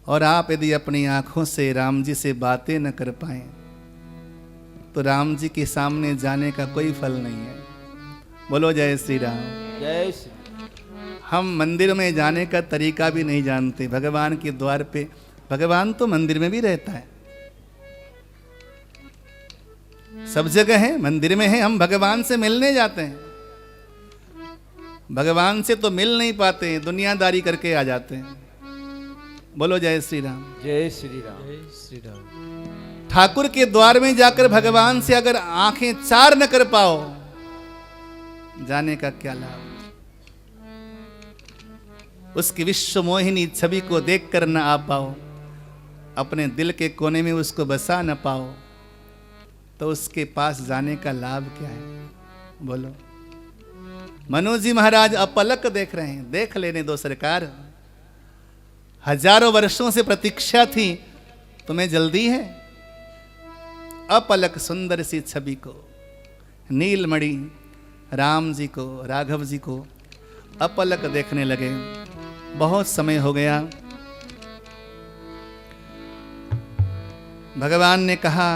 और आप यदि अपनी आंखों से राम जी से बातें न कर पाए तो राम जी के सामने जाने का कोई फल नहीं है। बोलो जय श्री राम। जय श्री। हम मंदिर में जाने का तरीका भी नहीं जानते। भगवान के द्वार पे, भगवान तो मंदिर में भी रहता है, सब जगह है, मंदिर में है। हम भगवान से मिलने जाते हैं, भगवान से तो मिल नहीं पाते हैं, दुनियादारी करके आ जाते हैं। बोलो जय श्री राम। जय श्री राम। जय श्री राम। ठाकुर के द्वार में जाकर भगवान से अगर आंखें चार न कर पाओ, जाने का क्या लाभ। उसकी विश्व मोहिनी छवि को देख कर न आ पाओ, अपने दिल के कोने में उसको बसा न पाओ, तो उसके पास जाने का लाभ क्या है। बोलो। मनोज जी महाराज अपलक देख रहे हैं, देख लेने दो सरकार, हजारों वर्षों से प्रतीक्षा थी, तुम्हें जल्दी है। अपलक सुंदर सी छवि को, नीलमणि राम जी को, राघव जी को अपलक देखने लगे। बहुत समय हो गया। भगवान ने कहा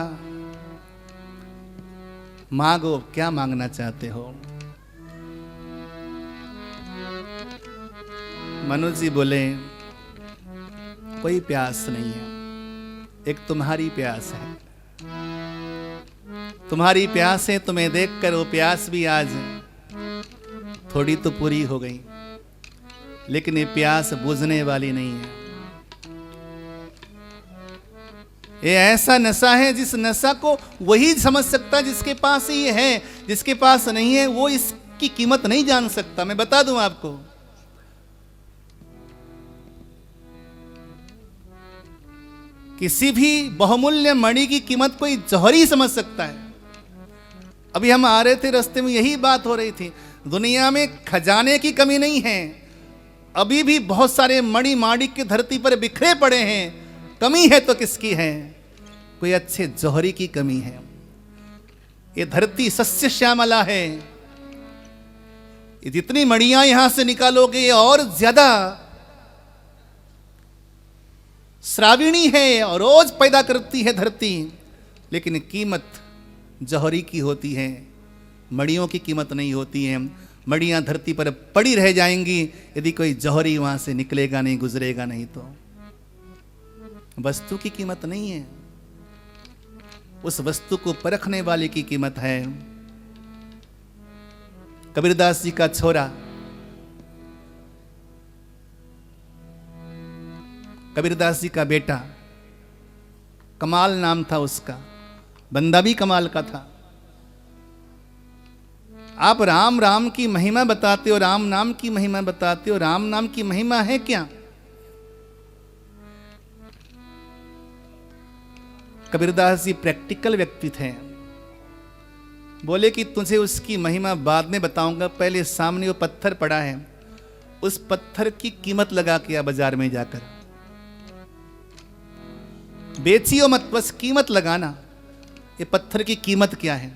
मांगो, क्या मांगना चाहते हो। मनोज जी बोले कोई प्यास नहीं है, एक तुम्हारी प्यास है। तुम्हारी प्यास है, तुम्हें देखकर वो प्यास भी आज थोड़ी तो पूरी हो गई, लेकिन ये प्यास बुझने वाली नहीं है। ये ऐसा नशा है जिस नशा को वही समझ सकता जिसके पास ये है, जिसके पास नहीं है वो इसकी कीमत नहीं जान सकता। मैं बता दूं आपको, किसी भी बहुमूल्य मणि की कीमत कोई जौहर ही समझ सकता है। अभी हम आ रहे थे, रास्ते में यही बात हो रही थी। दुनिया में खजाने की कमी नहीं है, अभी भी बहुत सारे मणि माणिक की धरती पर बिखरे पड़े हैं। कमी है तो किसकी है? कोई अच्छे जौहरी की कमी है। ये धरती सस्य श्यामला है, ये जितनी मणियां यहां से निकालोगे और ज्यादा श्राविणी है और रोज पैदा करती है धरती, लेकिन कीमत जौहरी की होती है, मणियों की कीमत नहीं होती है। मणियां धरती पर पड़ी रह जाएंगी यदि कोई जौहरी वहां से निकलेगा नहीं, गुजरेगा नहीं तो। वस्तु की कीमत नहीं है, उस वस्तु को परखने वाले की कीमत है। कबीरदास जी का छोरा, कबीरदास जी का बेटा, कमाल नाम था उसका, बंदा भी कमाल का था। आप राम राम की महिमा बताते हो, राम नाम की महिमा बताते हो, राम नाम की महिमा है क्या? कबीरदास जी प्रैक्टिकल व्यक्ति थे। बोले कि तुझे उसकी महिमा बाद में बताऊंगा, पहले सामने वो पत्थर पड़ा है, उस पत्थर की कीमत लगा के आ बाजार में जाकर। बेचियो मत, बस कीमत लगाना, ये पत्थर की कीमत क्या है।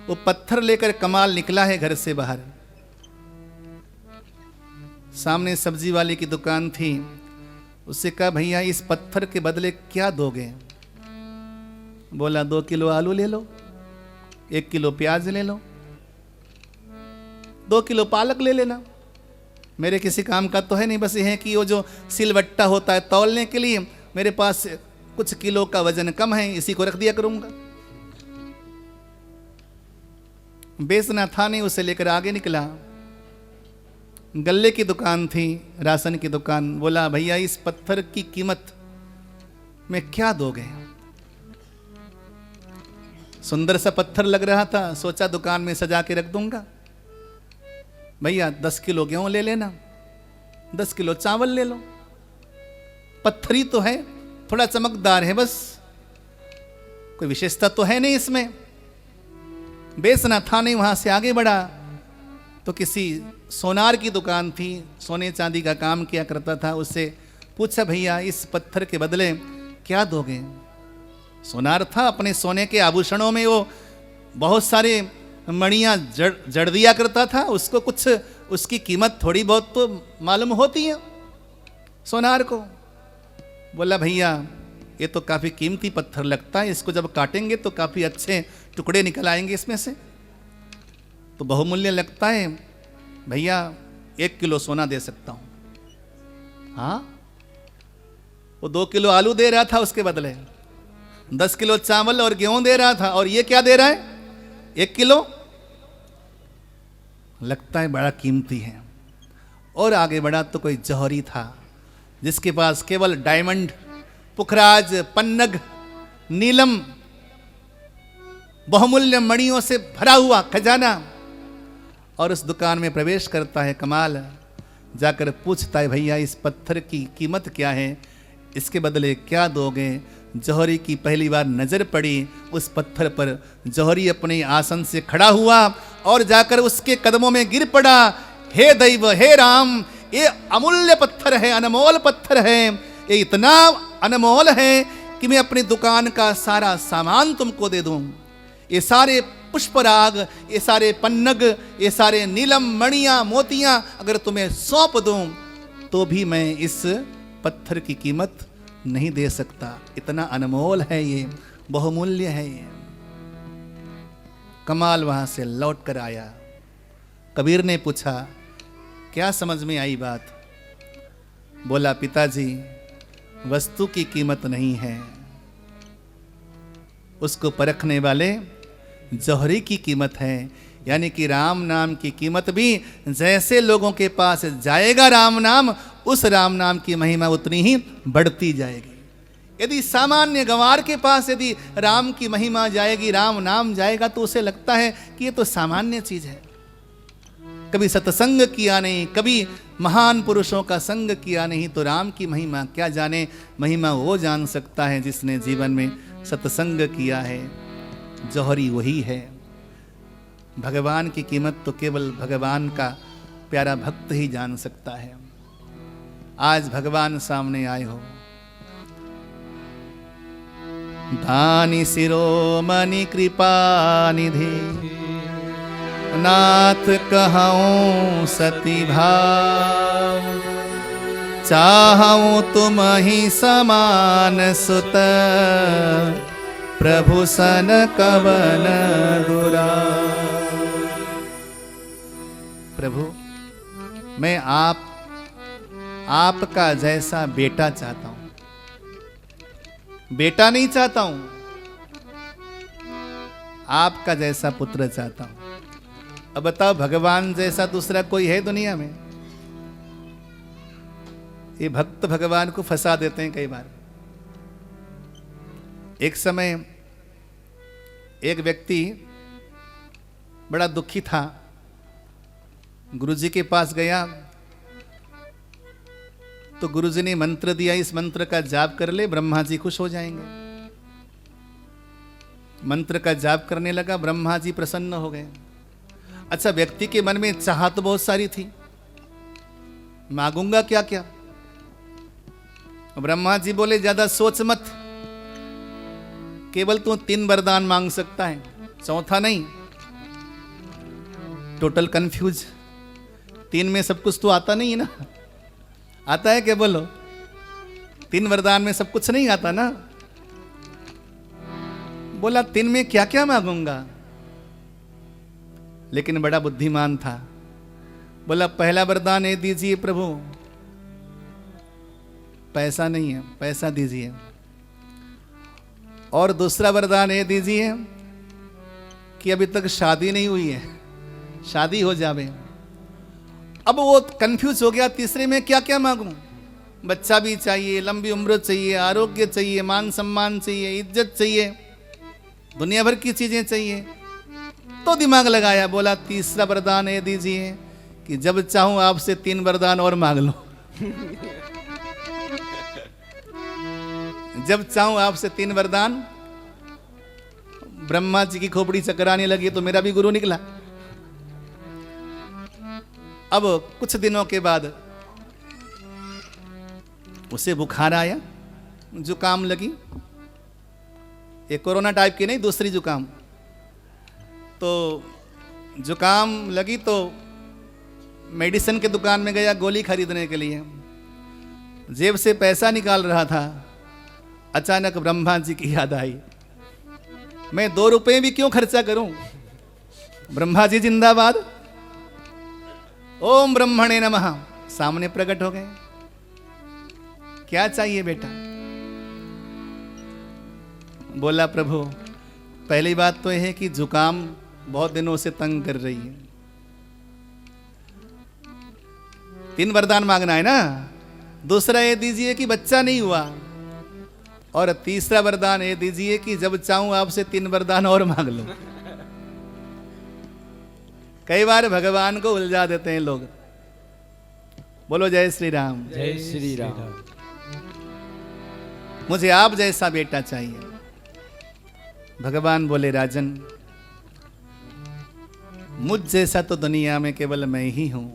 वो पत्थर लेकर कमाल निकला है घर से बाहर। सामने सब्जी वाले की दुकान थी, उससे कहा भैया इस पत्थर के बदले क्या दोगे? बोला 2 किलो आलू ले लो, 1 किलो प्याज ले लो, 2 किलो पालक ले लेना, मेरे किसी काम का तो है नहीं। बस ये है कि वो जो सिलवट्टा होता है तौलने के लिए, मेरे पास कुछ किलो का वजन कम है, इसी को रख दिया करूंगा। बेचना था नहीं, उसे लेकर आगे निकला। गल्ले की दुकान थी, राशन की दुकान। बोला भैया इस पत्थर की कीमत में क्या दोगे? सुंदर सा पत्थर लग रहा था, सोचा दुकान में सजा के रख दूंगा। भैया 10 किलो गेहूं ले लेना, 10 किलो चावल ले लो, पत्थर ही तो है, थोड़ा चमकदार है, बस कोई विशेषता तो है नहीं इसमें। बेचना था नहीं, वहां से आगे बढ़ा तो किसी सोनार की दुकान थी, सोने चांदी का काम किया करता था। उससे पूछा भैया इस पत्थर के बदले क्या दोगे? सोनार था, अपने सोने के आभूषणों में वो बहुत सारे मणियां जड़ दिया करता था, उसको कुछ उसकी कीमत थोड़ी बहुत तो मालूम होती है सोनार को। बोला भैया ये तो काफ़ी कीमती पत्थर लगता है, इसको जब काटेंगे तो काफ़ी अच्छे टुकड़े निकल आएंगे इसमें से, तो बहुमूल्य लगता है, भैया 1 किलो सोना दे सकता हूँ। हाँ, वो 2 किलो आलू दे रहा था उसके बदले, 10 किलो चावल और गेहूं दे रहा था, और ये क्या दे रहा है 1 किलो। लगता है बड़ा कीमती है। और आगे बढ़ा तो कोई जौहरी था जिसके पास केवल डायमंड, पुखराज, पन्नग, नीलम, बहुमूल्य मणियों से भरा हुआ खजाना, और उस दुकान में प्रवेश करता है। कमाल, जाकर पूछता है भैया इस पत्थर की कीमत क्या है, इसके बदले क्या दोगे। जौहरी की पहली बार नजर पड़ी उस पत्थर पर, जौहरी अपने आसन से खड़ा हुआ और जाकर उसके कदमों में गिर पड़ा। हे दैव, हे राम, ये अमूल्य पत्थर है, अनमोल पत्थर है, ये इतना अनमोल है कि मैं अपनी दुकान का सारा सामान तुमको दे दूं। ये सारे पुष्पराग, ये सारे पन्नग, ये सारे नीलम, मणियां, मोतियां अगर तुम्हें सौंप दूं तो भी मैं इस पत्थर की कीमत नहीं दे सकता। इतना अनमोल है ये, बहुमूल्य है ये। कमाल वहां से लौट कर आया। कबीर ने पूछा क्या समझ में आई बात। बोला पिताजी वस्तु की कीमत नहीं है, उसको परखने वाले जौहरी की कीमत है। यानी कि राम नाम की कीमत भी जैसे लोगों के पास जाएगा राम नाम, उस राम नाम की महिमा उतनी ही बढ़ती जाएगी। यदि सामान्य गंवार के पास यदि राम की महिमा जाएगी, राम नाम जाएगा, तो उसे लगता है कि ये तो सामान्य चीज है। कभी सत्संग किया नहीं, कभी महान पुरुषों का संग किया नहीं, तो राम की महिमा क्या जाने। महिमा वो जान सकता है जिसने जीवन में सत्संग किया है। जौहरी वही है। भगवान की कीमत तो केवल भगवान का प्यारा भक्त ही जान सकता है। आज भगवान सामने आए हो, दानी शिरोमणि कृपा निधि, नाथ कहूँ सती भाव, चाहूँ तुम ही समान सुत, प्रभु सन कवन गुरा। प्रभु मैं आपका जैसा बेटा चाहता हूं, बेटा नहीं चाहता हूं, आपका जैसा पुत्र चाहता हूं। अब बताओ भगवान जैसा दूसरा कोई है दुनिया में? ये भक्त भगवान को फंसा देते हैं कई बार। एक समय एक व्यक्ति बड़ा दुखी था, गुरुजी के पास गया तो गुरुजी ने मंत्र दिया, इस मंत्र का जाप कर ले, ब्रह्मा जी खुश हो जाएंगे। मंत्र का जाप करने लगा, ब्रह्मा जी प्रसन्न हो गए। अच्छा, व्यक्ति के मन में चाहत तो बहुत सारी थी, मांगूंगा क्या क्या। ब्रह्मा जी बोले ज्यादा सोच मत, केवल तू 3 वरदान मांग सकता है, चौथा नहीं। टोटल कंफ्यूज, 3 में सब कुछ तो आता नहीं है ना। आता है क्या बोलो? 3 वरदान में सब कुछ नहीं आता ना। बोला 3 में क्या क्या मांगूंगा, लेकिन बड़ा बुद्धिमान था। बोला पहला वरदान ये दीजिए प्रभु, पैसा नहीं है, पैसा दीजिए। और दूसरा वरदान ये दीजिए कि अभी तक शादी नहीं हुई है, शादी हो जावे। अब वो कंफ्यूज हो गया, तीसरे में क्या क्या मांगूं? बच्चा भी चाहिए, लंबी उम्र चाहिए, आरोग्य चाहिए, मान सम्मान चाहिए, इज्जत चाहिए, दुनिया भर की चीजें चाहिए। तो दिमाग लगाया, बोला तीसरा वरदान ये दीजिए कि जब चाहूं आपसे 3 वरदान और मांग लो। जब चाहूं आपसे 3 वरदान। ब्रह्मा जी की खोपड़ी चकराने लगी तो मेरा भी गुरु निकला। अब कुछ दिनों के बाद उसे बुखार आया, जुकाम लगी, ये कोरोना टाइप की नहीं, दूसरी जुकाम। तो जुकाम लगी तो मेडिसिन के दुकान में गया गोली खरीदने के लिए। जेब से पैसा निकाल रहा था, अचानक ब्रह्मा जी की याद आई, मैं 2 रुपए भी क्यों खर्चा करूं। ब्रह्मा जी जिंदाबाद, ओम ब्रह्मणे नमः, सामने प्रकट हो गए। क्या चाहिए बेटा? बोला प्रभु, पहली बात तो यह है कि जुकाम बहुत दिनों से तंग कर रही है। 3 वरदान मांगना है ना। दूसरा ये दीजिए कि बच्चा नहीं हुआ, और तीसरा वरदान ये दीजिए कि जब चाहूं आपसे 3 वरदान और मांग लो। कई बार भगवान को उलझा देते हैं लोग। बोलो जय श्री राम। जय श्री राम। मुझे आप जैसा बेटा चाहिए। भगवान बोले, राजन मुझ जैसा तो दुनिया में केवल मैं ही हूं।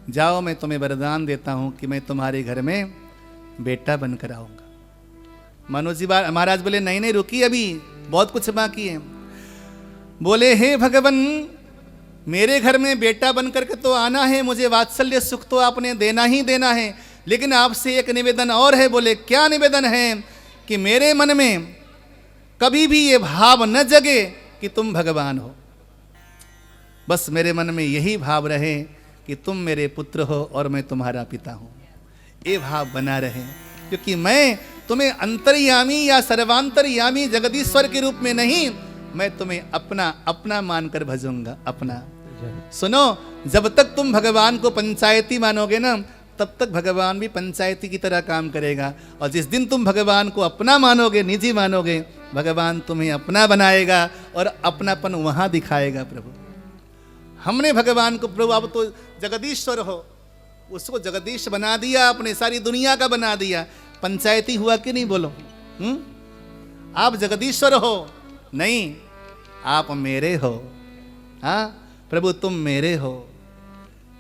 जाओ, मैं तुम्हें वरदान देता हूं कि मैं तुम्हारे घर में बेटा बनकर आऊंगा। मनोज जी महाराज बोले, नहीं नहीं रुकी, अभी बहुत कुछ बाकी है। बोले, हे भगवान, मेरे घर में बेटा बनकर के तो आना है, मुझे वात्सल्य सुख तो आपने देना ही देना है, लेकिन आपसे एक निवेदन और है। बोले, क्या निवेदन है? कि मेरे मन में कभी भी ये भाव न जगे कि तुम भगवान हो। बस मेरे मन में यही भाव रहे कि तुम मेरे पुत्र हो और मैं तुम्हारा पिता हूं। ये भाव बना रहे, क्योंकि मैं तुम्हें अंतर्यामी या सर्वांतर्यामी जगदीश्वर के रूप में नहीं, मैं तुम्हें अपना अपना मानकर भजूंगा, अपना। सुनो, जब तक तुम भगवान को पंचायती मानोगे ना, तब तक भगवान भी पंचायती की तरह काम करेगा। और जिस दिन तुम भगवान को अपना मानोगे, निजी मानोगे, भगवान तुम्हें अपना बनाएगा और अपनापन वहां दिखाएगा। प्रभु, हमने भगवान को, प्रभु आप तो जगदीश्वर हो, उसको जगदीश बना दिया, अपने सारी दुनिया का बना दिया। पंचायती हुआ कि नहीं? बोलो। आप जगदीश्वर हो? नहीं, आप मेरे हो। हाँ प्रभु, तुम मेरे हो।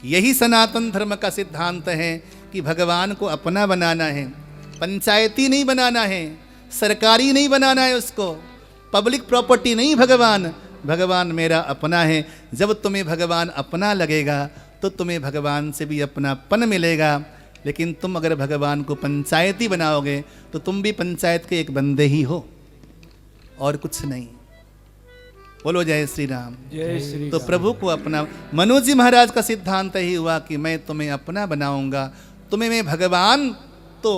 यही सनातन धर्म का सिद्धांत है कि भगवान को अपना बनाना है, पंचायती नहीं बनाना है, सरकारी नहीं बनाना है, उसको पब्लिक प्रॉपर्टी नहीं। भगवान मेरा अपना है। जब तुम्हें भगवान अपना लगेगा तो तुम्हें भगवान से भी अपनापन मिलेगा। लेकिन तुम अगर भगवान को पंचायती बनाओगे तो तुम भी पंचायत के एक बंदे ही हो और कुछ नहीं। बोलो जय श्री राम। जय श्री तो प्रभु को अपना, मनोज जी महाराज का सिद्धांत ही हुआ कि मैं तुम्हें अपना बनाऊंगा। तुम्हें मैं भगवान तो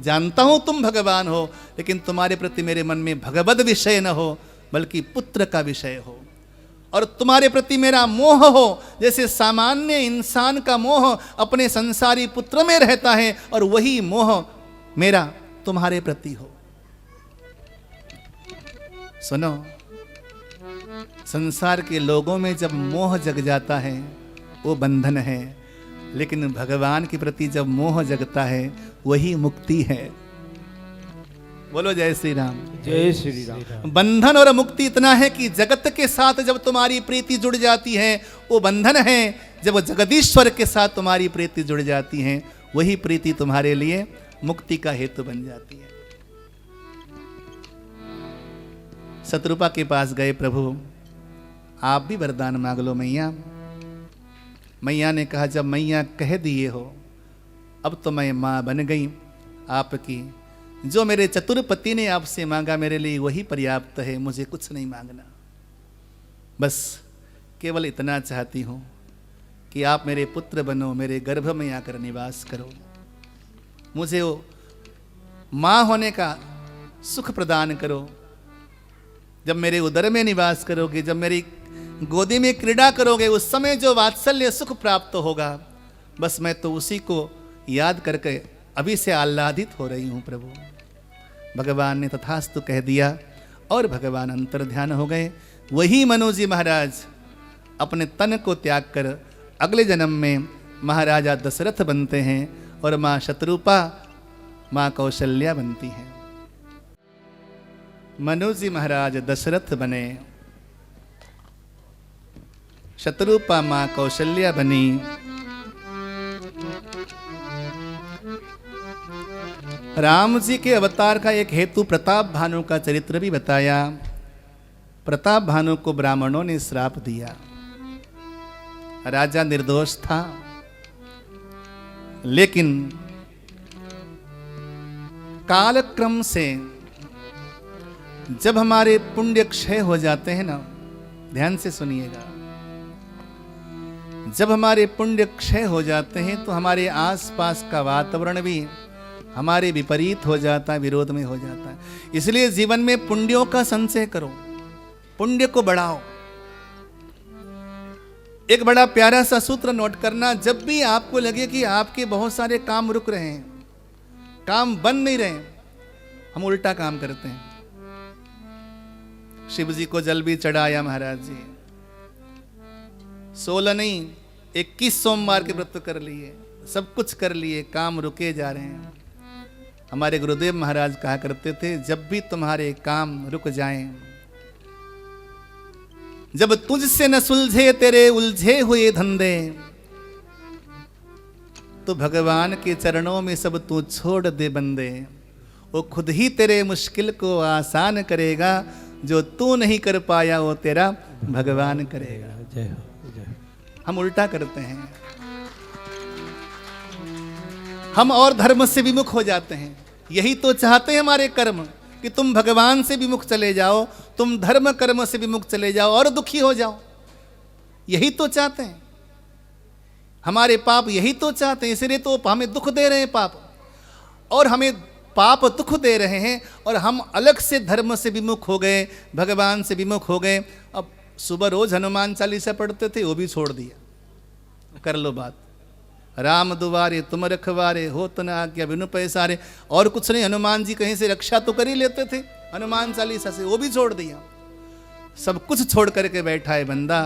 जानता हूं, तुम भगवान हो, लेकिन तुम्हारे प्रति मेरे मन में भगवद विषय न हो, बल्कि पुत्र का विषय हो। और तुम्हारे प्रति मेरा मोह हो, जैसे सामान्य इंसान का मोह अपने संसारी पुत्र में रहता है, और वही मोह मेरा तुम्हारे प्रति हो। सुनो, संसार के लोगों में जब मोह जग जाता है वो बंधन है, लेकिन भगवान के प्रति जब मोह जगता है वही मुक्ति है। बोलो जय श्री राम। जय श्री राम। बंधन और मुक्ति इतना है कि जगत के साथ जब तुम्हारी प्रीति जुड़ जाती है वो बंधन है, जब जगदीश्वर के साथ तुम्हारी प्रीति जुड़ जाती है वही प्रीति तुम्हारे लिए मुक्ति का हेतु बन जाती है। शत्रुपा के पास गए, प्रभु आप भी वरदान मांग लो मैया। मैया ने कहा, जब मैया कह दिए हो, अब तो मैं माँ बन गई आपकी। जो मेरे चतुर पति ने आपसे मांगा मेरे लिए वही पर्याप्त है, मुझे कुछ नहीं मांगना। बस केवल इतना चाहती हूँ कि आप मेरे पुत्र बनो, मेरे गर्भ में आकर निवास करो, मुझे वो माँ होने का सुख प्रदान करो। जब मेरे उदर में निवास करोगे, जब मेरी गोदी में क्रीड़ा करोगे, उस समय जो वात्सल्य सुख प्राप्त होगा, बस मैं तो उसी को याद करके अभी से आह्लादित हो रही हूँ। प्रभु भगवान ने तथास्तु कह दिया और भगवान अंतर ध्यान हो गए। वही मनोज जी महाराज अपने तन को त्याग कर अगले जन्म में महाराजा दशरथ बनते हैं और माँ शत्रुपा माँ कौशल्या बनती हैं। मनोज जी महाराज दशरथ बने, शत्रुपा माँ कौशल्या बनी। राम जी के अवतार का एक हेतु प्रताप भानु का चरित्र भी बताया। प्रताप भानु को ब्राह्मणों ने श्राप दिया। राजा निर्दोष था, लेकिन कालक्रम से जब हमारे पुण्य क्षय हो जाते हैं ना, ध्यान से सुनिएगा, जब हमारे पुण्य क्षय हो जाते हैं तो हमारे आसपास का वातावरण भी हमारे विपरीत हो जाता है, विरोध में हो जाता है। इसलिए जीवन में पुण्यों का संचय करो, पुण्य को बढ़ाओ। एक बड़ा प्यारा सा सूत्र नोट करना, जब भी आपको लगे कि आपके बहुत सारे काम रुक रहे हैं, काम बन नहीं रहे, हम उल्टा काम करते हैं। शिव जी को जल भी चढ़ाया महाराज जी, 16 नहीं 21 सोमवार के व्रत कर लिए, सब कुछ कर लिए, काम रुके जा रहे हैं। हमारे गुरुदेव महाराज कहा करते थे, जब भी तुम्हारे काम रुक जाएं, जब तुझसे न सुलझे तेरे उलझे हुए धंधे, तो भगवान के चरणों में सब तू छोड़ दे बंदे। वो खुद ही तेरे मुश्किल को आसान करेगा, जो तू नहीं कर पाया वो तेरा भगवान करेगा। जय हो, जय हो। हम उल्टा करते हैं, हम और धर्म से विमुख हो जाते हैं। यही तो चाहते हैं हमारे कर्म, कि तुम भगवान से विमुख चले जाओ, तुम धर्म कर्म से विमुख चले जाओ और दुखी हो जाओ। यही तो चाहते हैं हमारे पाप, यही तो चाहते हैं। इसलिए तो हमें दुख दे रहे हैं पाप, और हमें पाप दुख दे रहे हैं, और हम अलग से धर्म से विमुख हो गए, भगवान से विमुख हो गए। अब सुबह रोज हनुमान चालीसा पढ़ते थे, वो भी छोड़ दिया। कर लो बात, राम दुआरे तुम रखवारे, होत न आज्ञा बिनु पैसारे। और कुछ नहीं, हनुमान जी कहीं से रक्षा तो कर ही लेते थे हनुमान चालीसा से, वो भी छोड़ दिया। सब कुछ छोड़ करके बैठा है बंदा।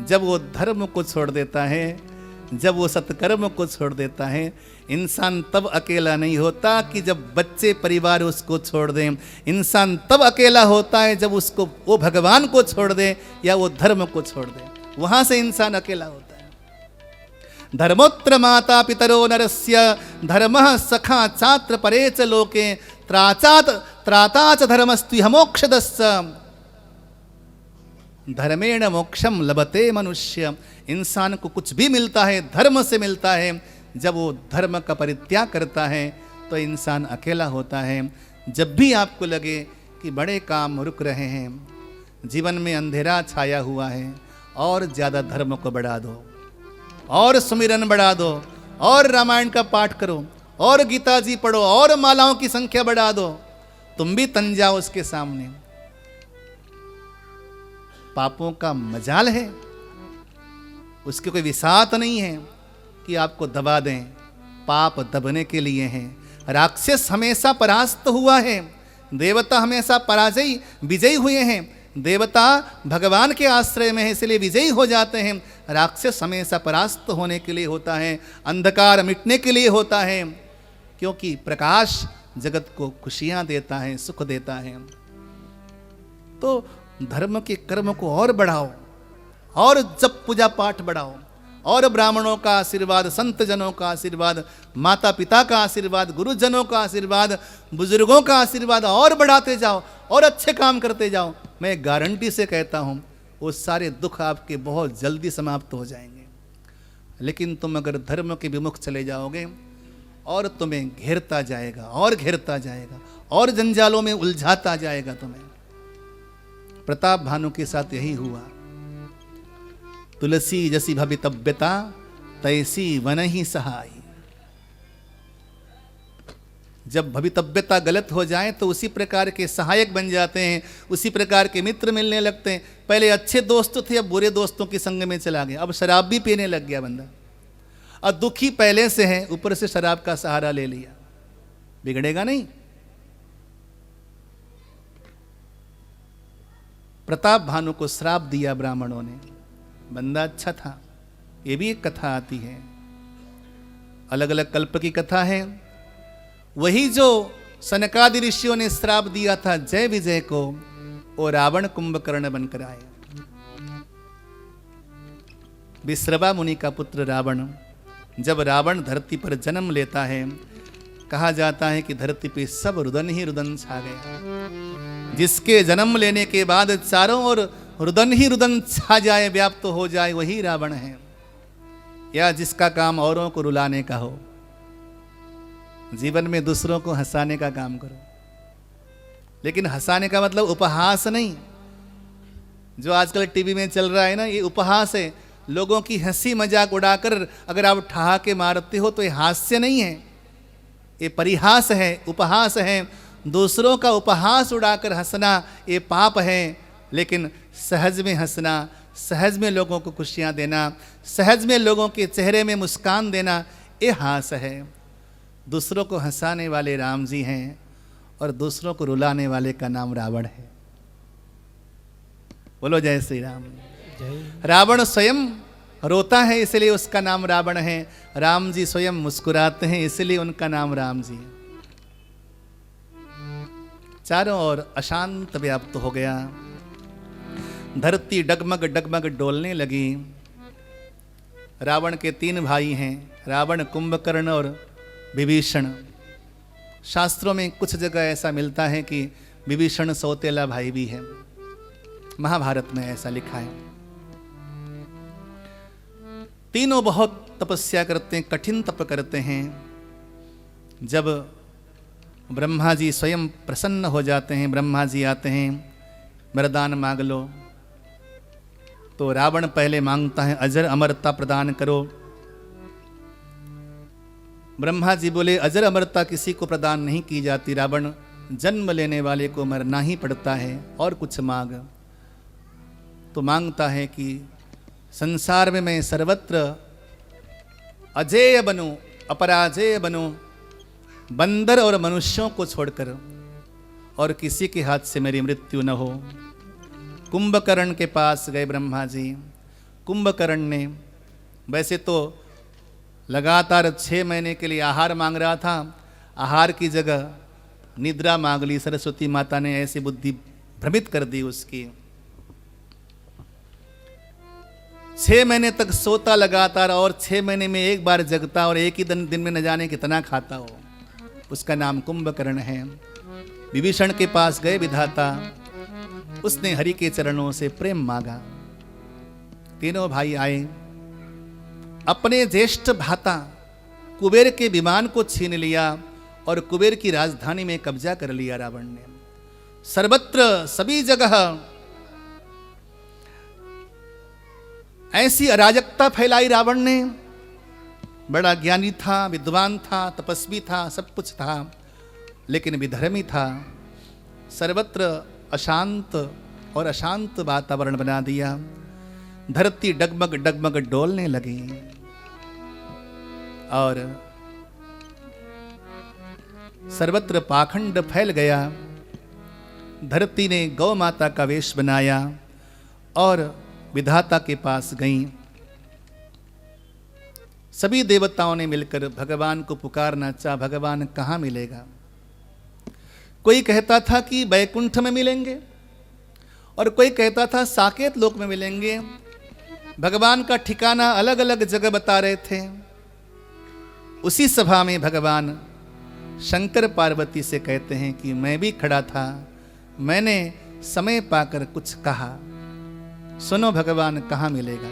जब वो धर्म को छोड़ देता है, जब वो सत्कर्म को छोड़ देता है, इंसान तब अकेला नहीं होता कि जब बच्चे परिवार उसको छोड़ दें। इंसान तब अकेला होता है जब उसको वो भगवान को छोड़ दे या वो धर्म को छोड़ दे, वहां से इंसान अकेला होता है। धर्मोत्र माता पितरो नरस्य, धर्मः सखा छात्र परे च लोके, त्राता च धर्मस्त्विह मोक्षदस्य, धर्मेण मोक्षम लभते मनुष्य। इंसान को कुछ भी मिलता है धर्म से मिलता है। जब वो धर्म का परित्याग करता है तो इंसान अकेला होता है। जब भी आपको लगे कि बड़े काम रुक रहे हैं, जीवन में अंधेरा छाया हुआ है, और ज़्यादा धर्म को बढ़ा दो, और सुमिरन बढ़ा दो, और रामायण का पाठ करो, और गीता जी पढ़ो, और मालाओं की संख्या बढ़ा दो, तुम भी तन जाओ उसके सामने। पापों का मजाल है, उसके कोई विसात नहीं है कि आपको दबा दें। पाप दबने के लिए हैं। राक्षस हमेशा परास्त हुआ है, देवता हमेशा पराजयी विजयी हुए हैं। देवता भगवान के आश्रय में है, इसलिए विजयी हो जाते हैं। राक्षस हमेशा परास्त होने के लिए होता है, अंधकार मिटने के लिए होता है, क्योंकि प्रकाश जगत को खुशियां देता है, सुख देता है। तो धर्म के कर्म को और बढ़ाओ, और जब पूजा पाठ बढ़ाओ, और ब्राह्मणों का आशीर्वाद, संत जनों का आशीर्वाद, माता पिता का आशीर्वाद, गुरुजनों का आशीर्वाद, बुजुर्गों का आशीर्वाद और बढ़ाते जाओ, और अच्छे काम करते जाओ। मैं गारंटी से कहता हूँ वो सारे दुख आपके बहुत जल्दी समाप्त हो जाएंगे। लेकिन तुम अगर धर्म के विमुख चले जाओगे, और तुम्हें घेरता जाएगा, और घेरता जाएगा, और जंजालों में उलझाता जाएगा तुम्हें। प्रताप भानु के साथ यही हुआ। तुलसी जसी भवितव्यता, तैसी वन ही सहाय। जब भवितव्यता गलत हो जाए तो उसी प्रकार के सहायक बन जाते हैं, उसी प्रकार के मित्र मिलने लगते हैं। पहले अच्छे दोस्त थे, अब बुरे दोस्तों के संग में चला गया, अब शराब भी पीने लग गया बंदा। और दुखी पहले से है, ऊपर से शराब का सहारा ले लिया, बिगड़ेगा नहीं। प्रताप भानु को श्राप दिया ब्राह्मणों ने, बंदा अच्छा था। ये भी एक कथा आती है, अलग अलग कल्प की कथा है। वही जो सनकादि ऋषियों ने श्राप दिया था जय विजय को, वो रावण कुंभकर्ण बनकर आए। विश्रवा मुनि का पुत्र रावण, जब रावण धरती पर जन्म लेता है, कहा जाता है कि धरती पे सब रुदन ही रुदन छा गया। जिसके जन्म लेने के बाद चारों ओर रुदन ही रुदन छा जाए, व्याप्त हो जाए, वही रावण है। या जिसका काम औरों को रुलाने का हो। जीवन में दूसरों को हंसाने का काम करो, लेकिन हंसाने का मतलब उपहास नहीं। जो आजकल टीवी में चल रहा है ना, ये उपहास है। लोगों की हंसी मजाक उड़ाकर अगर आप ठहाके मारते हो तो ये हास्य नहीं है, ये परिहास है, उपहास है। दूसरों का उपहास उड़ाकर हंसना ये पाप है, लेकिन सहज में हंसना, सहज में लोगों को खुशियां देना, सहज में लोगों के चेहरे में मुस्कान देना, ये हास है। दूसरों को हंसाने वाले राम जी हैं और दूसरों को रुलाने वाले का नाम रावण है। बोलो जय श्री राम। रावण स्वयं रोता है इसलिए उसका नाम रावण है। राम जी स्वयं मुस्कुराते हैं इसलिए उनका नाम राम जी है। चारों ओर अशांत व्याप्त हो गया। धरती डगमग डगमग डोलने लगी। रावण के 3 भाई हैं, रावण, कुंभकर्ण और विभीषण। शास्त्रों में कुछ जगह ऐसा मिलता है कि विभीषण सौतेला भाई भी है। महाभारत में ऐसा लिखा है। तीनों बहुत तपस्या करते हैं, कठिन तप करते हैं। जब ब्रह्मा जी स्वयं प्रसन्न हो जाते हैं, ब्रह्मा जी आते हैं, वरदान मांग लो। तो रावण पहले मांगता है अजर अमरता प्रदान करो। ब्रह्मा जी बोले अजर अमरता किसी को प्रदान नहीं की जाती, रावण जन्म लेने वाले को मरना ही पड़ता है, और कुछ मांग। तो मांगता है कि संसार में मैं सर्वत्र अजेय बनूं, अपराजेय बनूं, बंदर और मनुष्यों को छोड़कर, और किसी के हाथ से मेरी मृत्यु न हो। कुंभकर्ण के पास गए ब्रह्मा जी। कुंभकर्ण ने वैसे तो लगातार 6 महीने के लिए आहार मांग रहा था, आहार की जगह निद्रा मांग ली। सरस्वती माता ने ऐसी बुद्धि भ्रमित कर दी उसकी। 6 महीने तक सोता लगातार, और 6 महीने में एक बार जगता, और एक ही दिन में न जाने कितना खाता हो। उसका नाम कुंभकर्ण है। विभीषण के पास गए विधाता, उसने हरि के चरणों से प्रेम मांगा। तीनों भाई आए। अपने ज्येष्ठ भ्राता कुबेर के विमान को छीन लिया और कुबेर की राजधानी में कब्जा कर लिया रावण ने। सर्वत्र सभी जगह ऐसी अराजकता फैलाई रावण ने। बड़ा ज्ञानी था, विद्वान था, तपस्वी था, सब कुछ था, लेकिन विधर्मी था। सर्वत्र अशांत और अशांत वातावरण बना दिया। धरती डगमग डगमग डोलने लगी और सर्वत्र पाखंड फैल गया। धरती ने गौ माता का वेश बनाया और विधाता के पास गईं। सभी देवताओं ने मिलकर भगवान को पुकारना चाहा, भगवान कहाँ मिलेगा। कोई कहता था कि बैकुंठ में मिलेंगे, और कोई कहता था साकेत लोक में मिलेंगे। भगवान का ठिकाना अलग अलग जगह बता रहे थे। उसी सभा में भगवान शंकर पार्वती से कहते हैं कि मैं भी खड़ा था, मैंने समय पाकर कुछ कहा, सुनो भगवान कहाँ मिलेगा।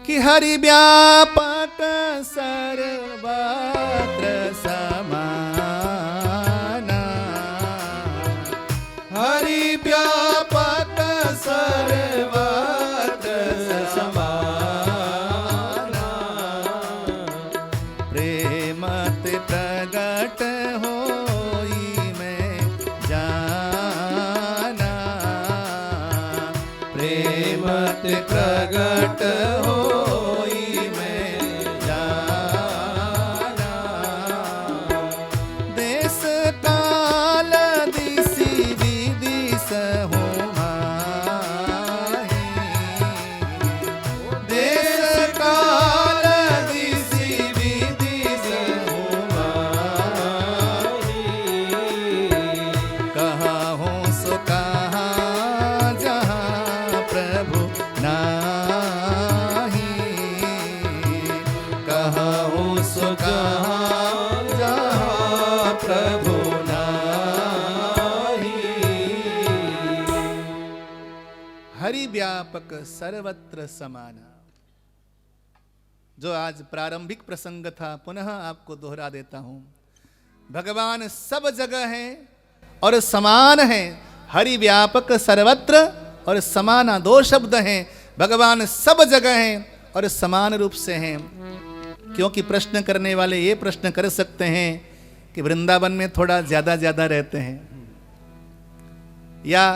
कि हरि व्यापक सर्वत्र समाना, हरि व्यापक सर्वत्र समाना, प्रेमत प्रगट होई मैं जाना, प्रेमत प्रगट होई मैं जाना। देश काल दिशि विदिश हो माही, देश काल दिशि विदिश हो माही। कहाँ हो सो कहाँ जहाँ प्रभु नाही, कहाँ हो सो कहाँ जहाँ प्रभु नाही। हरि व्यापक सर्वत्र समाना। जो आज प्रारंभिक प्रसंग था पुनः आपको दोहरा देता हूं। भगवान सब जगह है और समान है। हरि व्यापक सर्वत्र और समाना, दो शब्द हैं। भगवान सब जगह हैं और समान रूप से हैं। क्योंकि प्रश्न करने वाले ये प्रश्न कर सकते हैं कि वृंदावन में थोड़ा ज्यादा रहते हैं, या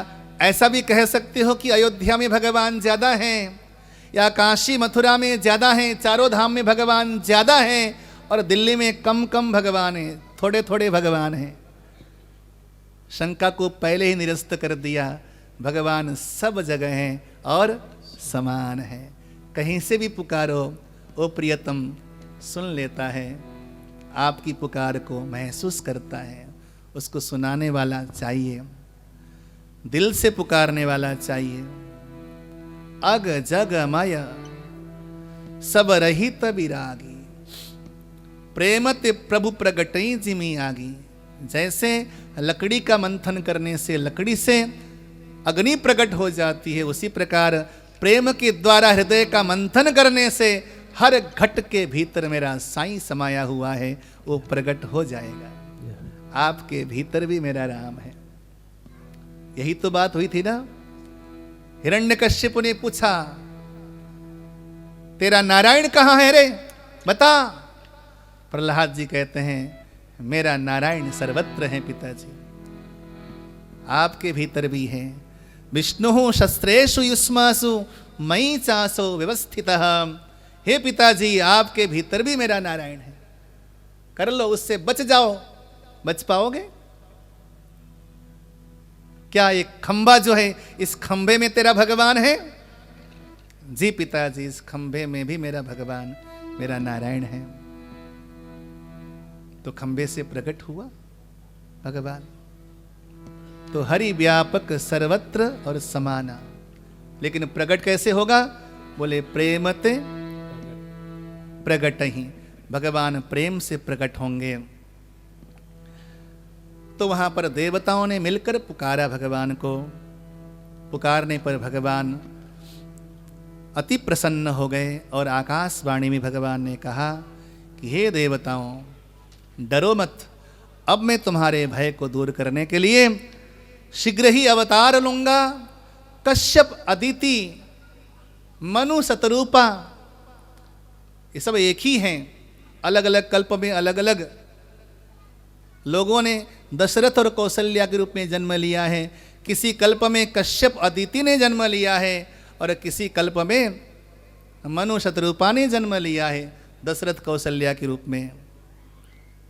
ऐसा भी कह सकते हो कि अयोध्या में भगवान ज्यादा हैं, या काशी मथुरा में ज्यादा हैं, चारों धाम में भगवान ज्यादा हैं और दिल्ली में कम भगवान हैं, थोड़े भगवान हैं। शंका को पहले ही निरस्त कर दिया। भगवान सब जगह हैं और समान है। कहीं से भी पुकारो ओ प्रियतम सुन लेता है, आपकी पुकार को महसूस करता है। उसको सुनाने वाला चाहिए, दिल से पुकारने वाला चाहिए। अग जग माया सब रहित विरागी, प्रेमते प्रभु प्रगटई जिमी आगी। जैसे लकड़ी का मंथन करने से लकड़ी से अग्नि प्रकट हो जाती है, उसी प्रकार प्रेम के द्वारा हृदय का मंथन करने से हर घट के भीतर मेरा साईं समाया हुआ है, वो प्रकट हो जाएगा। आपके भीतर भी मेरा राम है। यही तो बात हुई थी ना। हिरण्यकश्यप ने पूछा, तेरा नारायण कहाँ है रे, बता। प्रहलाद जी कहते हैं, मेरा नारायण सर्वत्र है पिताजी। आपके भीतर भी है। विष्णु शस्त्रेषु युष्मासु मयि चासो व्यवस्थितः। हे पिताजी, आपके भीतर भी मेरा नारायण है। कर लो, उससे बच जाओ। बच पाओगे क्या? एक खंबा जो है, इस खंबे में तेरा भगवान है? जी पिताजी, इस खंबे में भी मेरा भगवान, मेरा नारायण है। तो खंबे से प्रकट हुआ भगवान। तो हरि व्यापक सर्वत्र और समाना। लेकिन प्रकट कैसे होगा? बोले प्रेमते प्रकट ही। भगवान प्रेम से प्रकट होंगे। तो वहां पर देवताओं ने मिलकर पुकारा भगवान को। पुकारने पर भगवान अति प्रसन्न हो गए और आकाशवाणी में भगवान ने कहा कि हे देवताओं, डरो मत। अब मैं तुम्हारे भय को दूर करने के लिए शीघ्र ही अवतार लूंगा। कश्यप, अदिति, मनु, शतरूपा, ये सब एक ही हैं। अलग अलग कल्प में अलग अलग लोगों ने दशरथ और कौशल्या के रूप में जन्म लिया है। किसी कल्प में कश्यप, अदिति ने जन्म लिया है और किसी कल्प में मनु, शतरूपा ने जन्म लिया है दशरथ कौशल्या के रूप में।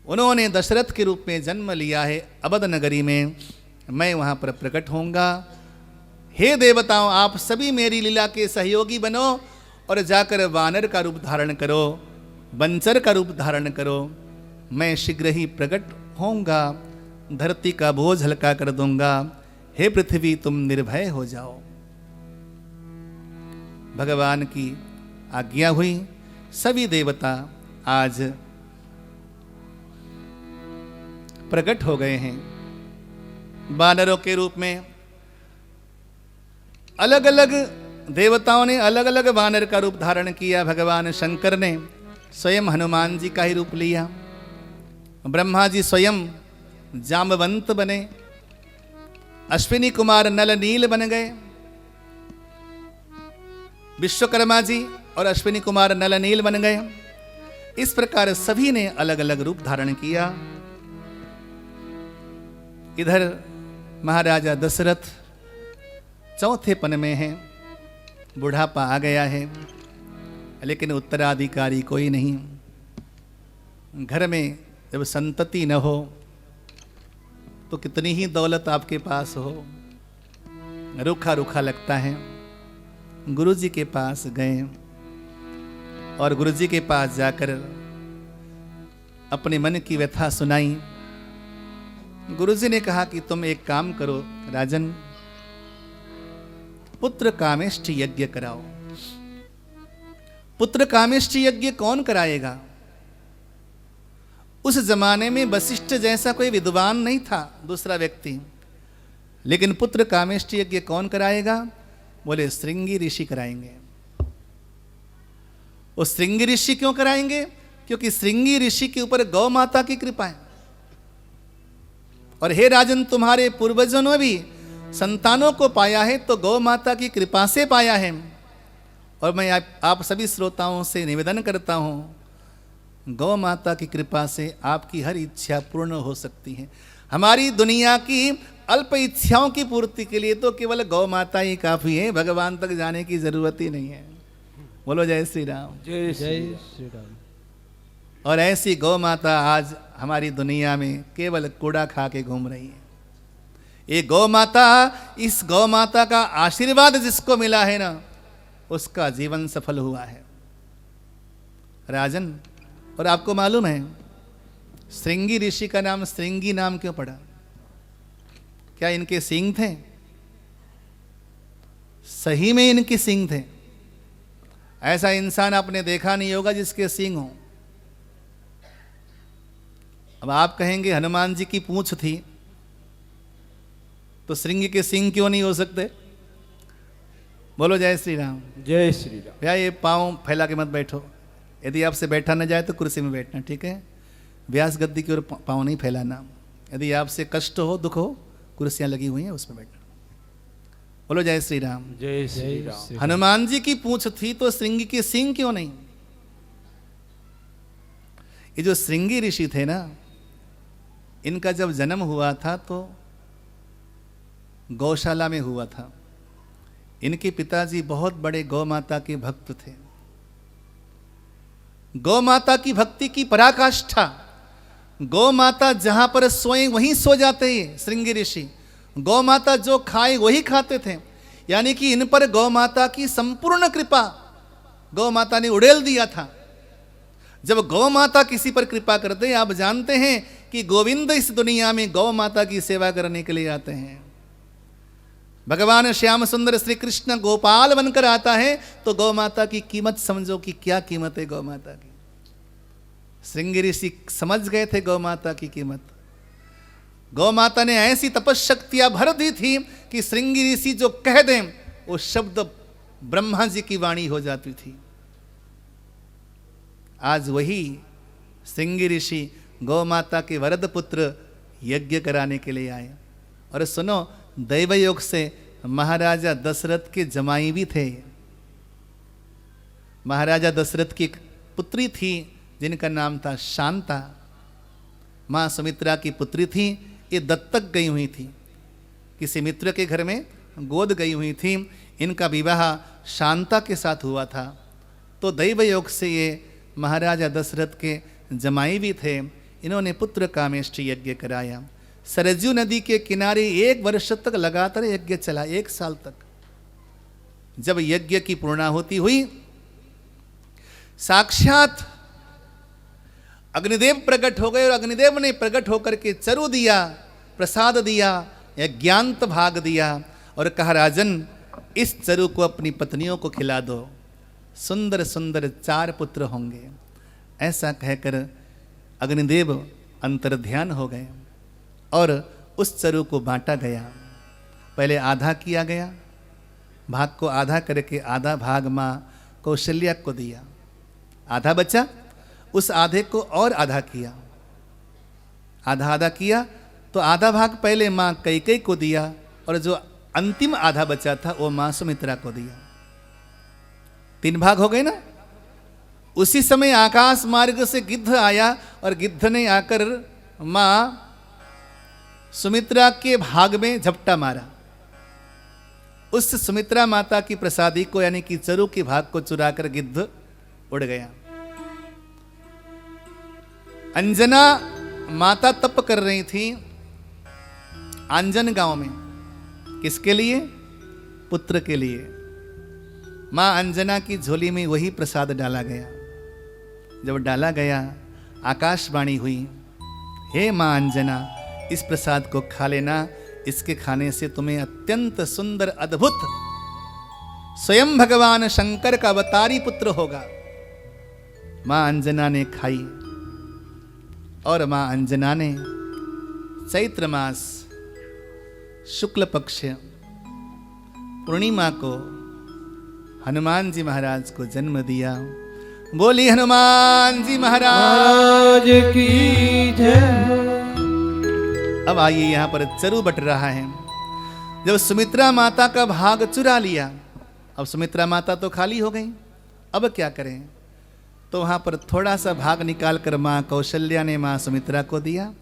उन्होंने दशरथ के रूप में जन्म लिया है अवध नगरी में। मैं वहाँ पर प्रकट होऊंगा। हे देवताओं, आप सभी मेरी लीला के सहयोगी बनो और जाकर वानर का रूप धारण करो, बंचर का रूप धारण करो। मैं शीघ्र ही प्रकट होऊंगा, धरती का बोझ हल्का कर दूंगा। हे पृथ्वी, तुम निर्भय हो जाओ। भगवान की आज्ञा हुई। सभी देवता आज प्रकट हो गए हैं वानरों के रूप में। अलग अलग देवताओं ने अलग अलग वानर का रूप धारण किया। भगवान शंकर ने स्वयं हनुमान जी का ही रूप लिया। ब्रह्मा जी स्वयं जामवंत बने। अश्विनी कुमार नल नील बन गए। विश्वकर्मा जी और अश्विनी कुमार नल नील बन गए। इस प्रकार सभी ने अलग अलग रूप धारण किया। इधर महाराजा दशरथ चौथेपन में है, बुढ़ापा आ गया है, लेकिन उत्तराधिकारी कोई नहीं। घर में जब संतति न हो तो कितनी ही दौलत आपके पास हो, रूखा रूखा लगता है। गुरुजी के पास गए और गुरुजी के पास जाकर अपने मन की व्यथा सुनाई। गुरुजी ने कहा कि तुम एक काम करो राजन, पुत्र कामेष्टि यज्ञ कराओ। पुत्र कामेष्टि यज्ञ कौन कराएगा? उस जमाने में वशिष्ठ जैसा कोई विद्वान नहीं था दूसरा व्यक्ति, लेकिन पुत्र कामेष्टि यज्ञ कौन कराएगा? बोले श्रृंगी ऋषि कराएंगे। वो श्रृंगी ऋषि क्यों कराएंगे? क्योंकि श्रृंगी ऋषि के ऊपर गौ माता की कृपा है। और हे राजन, तुम्हारे पूर्वजों ने भी संतानों को पाया है तो गौ माता की कृपा से पाया है। और मैं आप सभी श्रोताओं से निवेदन करता हूँ, गौ माता की कृपा से आपकी हर इच्छा पूर्ण हो सकती है। हमारी दुनिया की अल्प इच्छाओं की पूर्ति के लिए तो केवल गौ माता ही काफ़ी है, भगवान तक जाने की जरूरत ही नहीं है। बोलो जय श्री राम। जय श्री राम। और ऐसी गौ माता आज हमारी दुनिया में केवल कूड़ा खा के घूम रही है। ये गौ माता, इस गौ माता का आशीर्वाद जिसको मिला है ना, उसका जीवन सफल हुआ है राजन। और आपको मालूम है श्रृंगी ऋषि का नाम श्रृंगी नाम क्यों पड़ा? क्या इनके सींग थे? सही में इनके सींग थे। ऐसा इंसान आपने देखा नहीं होगा जिसके सींग हो। अब आप कहेंगे हनुमान जी की पूंछ थी तो श्रृंगी के सींग क्यों नहीं हो सकते? बोलो जय श्री राम। जय श्री राम। भैया ये पाँव फैला के मत बैठो। यदि आपसे बैठा न जाए तो कुर्सी में बैठना, ठीक है? व्यास गद्दी की ओर पाँव नहीं फैलाना। यदि आपसे कष्ट हो, दुख हो, कुर्सियां लगी हुई हैं उसमें बैठना। बोलो जय श्री राम। जय श्री राम। हनुमान जी की पूंछ थी तो श्रृंगी के सींग क्यों नहीं? ये जो श्रृंगी ऋषि थे ना, इनका जब जन्म हुआ था तो गौशाला में हुआ था। इनके पिताजी बहुत बड़े गौ माता के भक्त थे। गौ माता की भक्ति की पराकाष्ठा। गौ माता जहां पर सोए वहीं सो जाते हैं श्रृंगी ऋषि। गौ माता जो खाए वही खाते थे। यानी कि इन पर गौ माता की संपूर्ण कृपा गौ माता ने उड़ेल दिया था। जब गौ माता किसी पर कृपा करते, आप जानते हैं कि गोविंद इस दुनिया में गौ माता की सेवा करने के लिए आते हैं। भगवान श्याम सुंदर श्री कृष्ण गोपाल बनकर आता है तो गौ माता की कीमत समझो कि क्या कीमत है गौ माता की। श्रृंगी ऋषि समझ गए थे गौ माता की कीमत। गौ माता ने ऐसी तपशक्तियां भर दी थी कि श्रृंगी ऋषि जो कह दें वो शब्द ब्रह्मा जी की वाणी हो जाती थी। आज वही श्रृंगी ऋषि गौ माता के वरद पुत्र यज्ञ कराने के लिए आए। और सुनो, दैव योग से महाराजा दशरथ के जमाई भी थे। महाराजा दशरथ की एक पुत्री थी जिनका नाम था शांता। मां सुमित्रा की पुत्री थी। ये दत्तक गई हुई थी, किसी मित्र के घर में गोद गई हुई थी। इनका विवाह शांता के साथ हुआ था। तो दैव योग से ये महाराजा दशरथ के जमाई भी थे। इन्होंने पुत्र कामेष्टि यज्ञ कराया। सरजू नदी के किनारे 1 वर्ष तक लगातार यज्ञ चला, 1 साल तक। जब यज्ञ की पूर्णाहुति हुई, साक्षात अग्निदेव प्रकट हो गए और अग्निदेव ने प्रकट होकर के चरु दिया, प्रसाद दिया, यज्ञांत भाग दिया और कहा, राजन इस चरु को अपनी पत्नियों को खिला दो, सुंदर सुंदर 4 पुत्र होंगे। ऐसा कहकर अग्निदेव अंतर्ध्यान हो गए और उस चरु को बांटा गया। पहले आधा किया गया, भाग को आधा करके आधा भाग माँ कौशल्या को दिया। आधा बचा, उस आधे को और आधा किया। आधा आधा किया तो आधा भाग पहले माँ कैकेयी को दिया और जो अंतिम आधा बचा था वो माँ सुमित्रा को दिया। 3 भाग हो गए ना। उसी समय आकाश मार्ग से गिद्ध आया और गिद्ध ने आकर माँ सुमित्रा के भाग में झपटा मारा। उस सुमित्रा माता की प्रसादी को यानी कि चरु के भाग को चुराकर गिद्ध उड़ गया। अंजना माता तप कर रही थी आंजन गांव में। किसके लिए? पुत्र के लिए। मां अंजना की झोली में वही प्रसाद डाला गया। जब डाला गया, आकाशवाणी हुई, हे मां अंजना, इस प्रसाद को खा लेना, इसके खाने से तुम्हें अत्यंत सुंदर अद्भुत स्वयं भगवान शंकर का अवतारी पुत्र होगा। मां अंजना ने खाई और मां अंजना ने चैत्र मास शुक्ल पक्ष पूर्णिमा को हनुमान जी महाराज को जन्म दिया। बोली हनुमान जी महाराज महाराज की जय। अब आइए यहाँ पर चरु बट रहा है। जब सुमित्रा माता का भाग चुरा लिया, अब सुमित्रा माता तो खाली हो गई, अब क्या करें? तो वहाँ पर थोड़ा सा भाग निकाल कर माँ कौशल्या ने माँ सुमित्रा को दिया,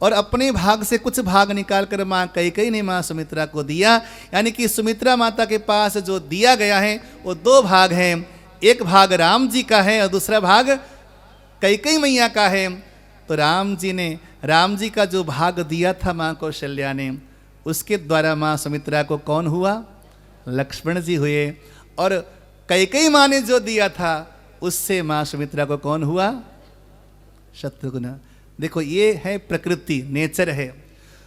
और अपने भाग से कुछ भाग निकाल कर माँ कैकेयी ने माँ सुमित्रा को दिया। यानी कि सुमित्रा माता के पास जो दिया गया है वो दो भाग हैं, एक भाग राम जी का है और दूसरा भाग कैकेयी मैया का है। तो राम जी का जो भाग दिया था माँ कौशल्या ने, उसके द्वारा माँ सुमित्रा को कौन हुआ? लक्ष्मण जी हुए। और कैकेयी माँ ने जो दिया था उससे माँ सुमित्रा को कौन हुआ? शत्रुघ्न। देखो ये है प्रकृति, नेचर है।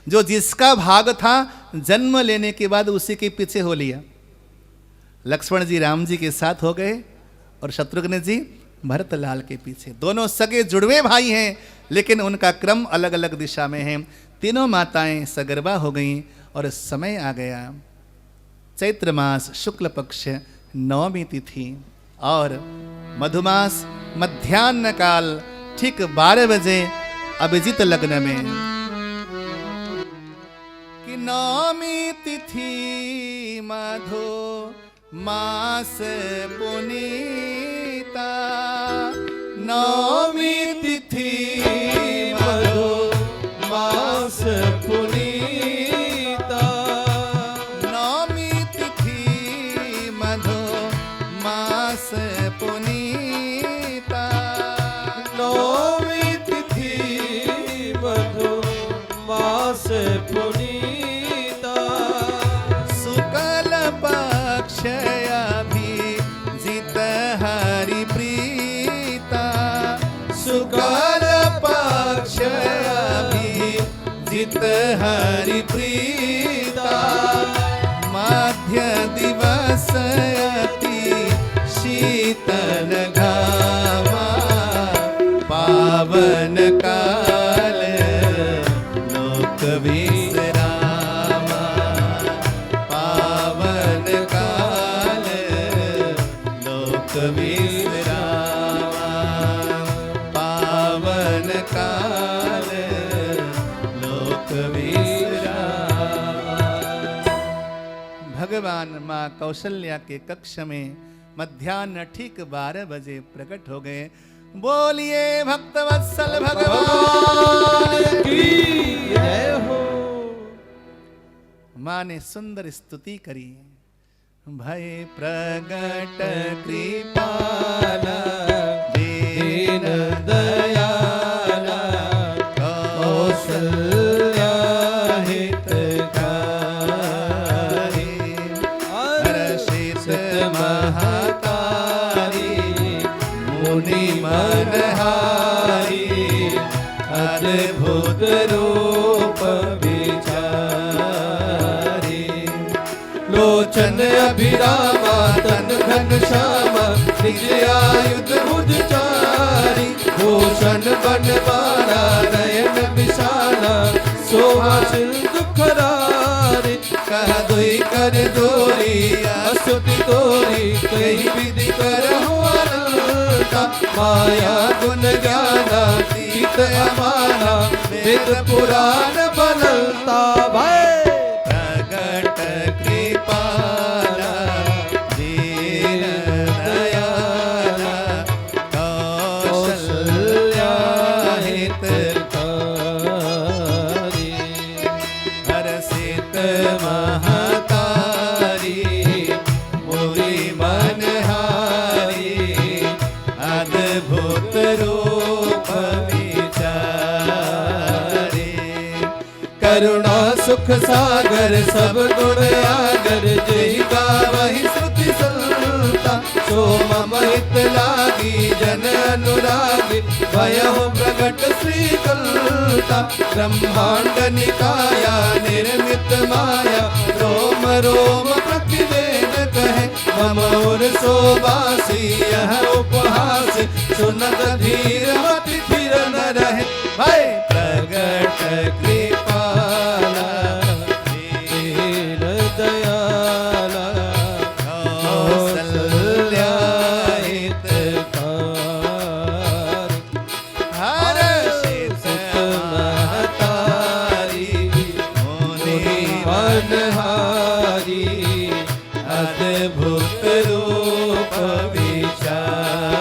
जो जिसका भाग था जन्म लेने के बाद उसी के पीछे हो लिया। लक्ष्मण जी राम जी के साथ हो गए और शत्रुघ्न जी भरत लाल के पीछे। दोनों सगे जुड़वे भाई हैं, लेकिन उनका क्रम अलग अलग दिशा में है। तीनों माताएं सगर्भा हो गईं और समय आ गया चैत्र मास शुक्ल पक्ष नवमी तिथि और मधुमास मध्याह्न काल ठीक 12 बजे अभिजीत लग्न में कि नवमी तिथि मधु मास पुनीता, नवमी तिथि मधु मास पुनीता, नवमी तिथि मधु मास पुनीता, नवमी तिथि मधु मास पुनीता, शुक्ल पक्ष अभिजीत हरि प्रीता, शुक्ल पक्ष अभिजीत हरि प्रीता, मध्य दिवस अति शीतल घामा, पावन काल लोक विश्रामा, पावन काल लोक विश्रामा, पावन काल लोक विश्रामा। भगवान माँ कौशल्या के कक्ष में मध्याह्न ठीक 12 बजे प्रकट हो गए। बोलिए भक्तवत्सल भगवान की जय हो। माँ ने सुंदर स्तुति करी। भय प्रगट कृपाला दीन दयाला कौशल्या हितकारी, हर्षित महातारी मुनि मनहारी, अद्भुत रूप विचारी, लोचन अभिरामा तन घन श्यामा, निज आयुध भुज चारी, भूषण बन बारा नयन विशाला, शोभा सिंधु खरारी, कह दुई कर दोरी स्तुति तोरी कही विधि करहु अनंता, माया गुण ज्ञाना तीत अमाना, वेद पुराण बनता भय प्रगट कृपाला दीन दयाला कौशल्या हितकारी, हर्षित महातारी मुनि मनहारी, अद्भुत रूप विचारी, करुणा सुख सागर सब गुण आगर, जय गावहि श्रुति संता, सो मम हित लागी जन अनुरागी, भयहु प्रगट श्री कलता, ब्रह्मांड निकाया निर्मित माया, रोम रोम प्रतिवेद कहे, मम और सोबासी यह उपहास, सुनत धीर मति फिर न रहे, भाई प्रगट कृपाला दीन दयाला कौशल्या हितकारी, हर्षित सुत महतारी मुनि मनहारी अद्भुत रूप विचारी।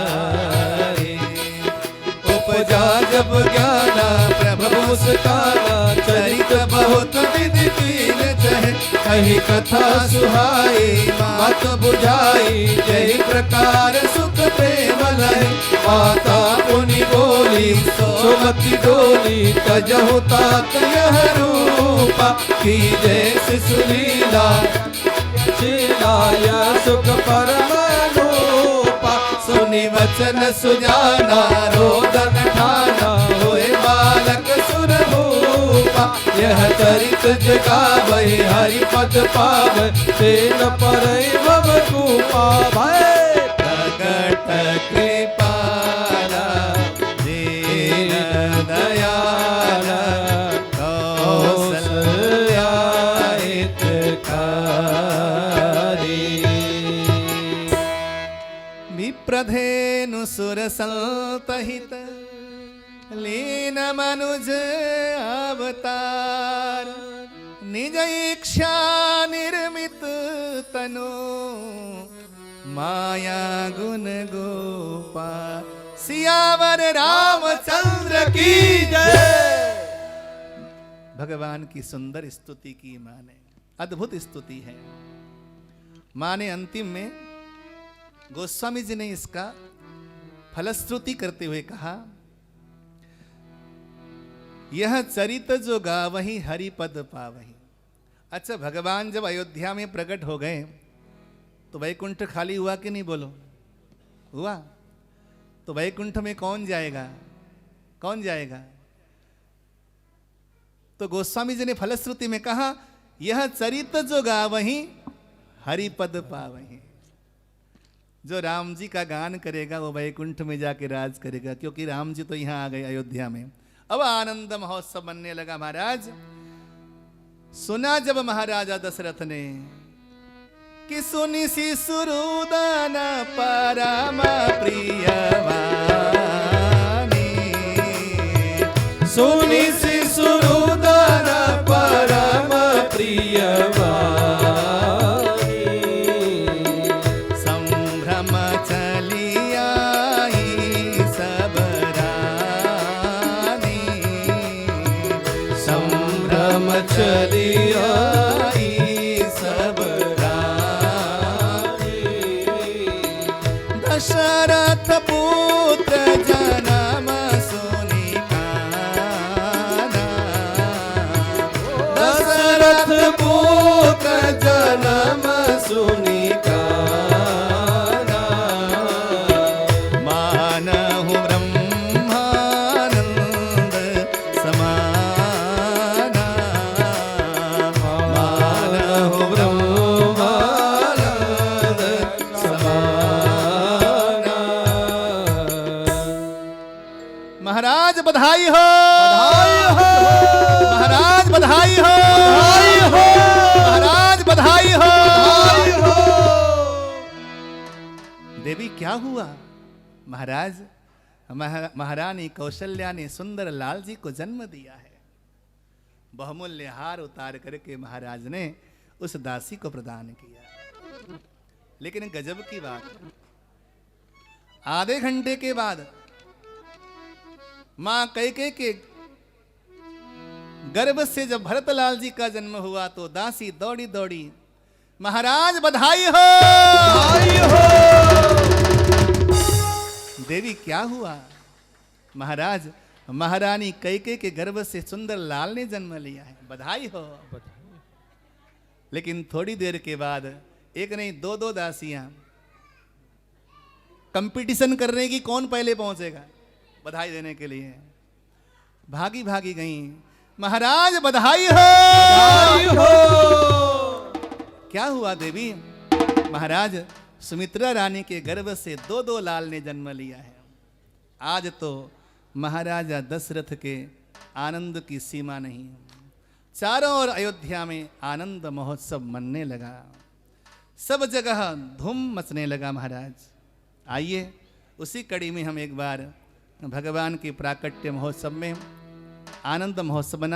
उपजा जब ज्ञाना प्रभु मुस्काना चरित बहुत विधि कीन चहे कही कथा सुहाई बात बुझाई जय प्रकार सुख प्रेम लहे माता पुनि बोली सुमति डोली तजहु तात यह रूपा की जैसे सुलीला चिलाया सुख परमानूपा सुनि वचन सुजाना रोदन ठाना होए बालक सुरभूपा यह चरित जगावहि हरि पद पाव तेन परई भव कूपा भय प्रकट कृपाला दीन दयाला कौसल्या हितकारी। विप्रधेनु सुरसंतहित लीन मनुज अवतार निज इच्छा निर्मित तनु माया गुण गोपाल। सियावर रामचंद्र की जय। भगवान की सुंदर स्तुति की मां ने, अद्भुत स्तुति है। मां ने अंतिम में गोस्वामी जी ने इसका फलश्रुति करते हुए कहा, यह चरित जो गावहि हरि पद पावहि। अच्छा, भगवान जब अयोध्या में प्रकट हो गए तो वैकुंठ खाली हुआ कि नहीं? बोलो, हुआ। तो वैकुंठ में कौन जाएगा? कौन जाएगा? तो गोस्वामी जी ने फलश्रुति में कहा, यह चरित जो गावहि हरि पद पावहि। जो राम जी का गान करेगा वो वैकुंठ में जाके राज करेगा, क्योंकि राम जी तो यहाँ आ गए अयोध्या में। अब आनंद महोत्सव बनने लगा। महाराज सुना जब महाराजा दशरथ ने कि सुनि शिशुरुदन परम प्रियवानी, सुनि शिशुरुदन परम प्रियवानी, संभ्रम चलियाई सब रानी, संभ्रम चलियाई सब रानी। दशरथ पुत्र जन्म सुनि काना, दशरथ पुत्र जन्म सुनि काना, मानहु ब्रह्मानंद समाना, मानहु ब्रह्मानंद समाना। महाराज बधाई हो, बधाई हो, महाराज बधाई हो, बधाई हो, महाराज बधाई हो। बधाई हो। देवी क्या हुआ? महाराज महारानी कौशल्या ने सुंदर लाल जी को जन्म दिया है। बहुमूल्य हार उतार करके महाराज ने उस दासी को प्रदान किया। लेकिन गजब की बात, आधे घंटे के बाद मां कैकेयी के गर्भ से जब भरतलाल जी का जन्म हुआ तो दासी दौड़ी दौड़ी, महाराज बधाई हो, बधाई हो। देवी क्या हुआ? महाराज महारानी कैकेयी के गर्भ से सुंदर लाल ने जन्म लिया है, बधाई हो। लेकिन थोड़ी देर के बाद एक नहीं दो दो दासियां कंपटीशन कर रही कि कौन पहले पहुंचेगा बधाई देने के लिए। भागी भागी गई, महाराज बधाई हो, बधाई हो। क्या हुआ देवी? महाराज सुमित्रा रानी के गर्भ से दो दो लाल ने जन्म लिया है। आज तो महाराजा दशरथ के आनंद की सीमा नहीं। चारों ओर अयोध्या में आनंद महोत्सव मनने लगा, सब जगह धूम मचने लगा। महाराज आइए उसी कड़ी में हम एक बार भगवान की प्राकट्य महोत्सव में आनंद महोत्सव बना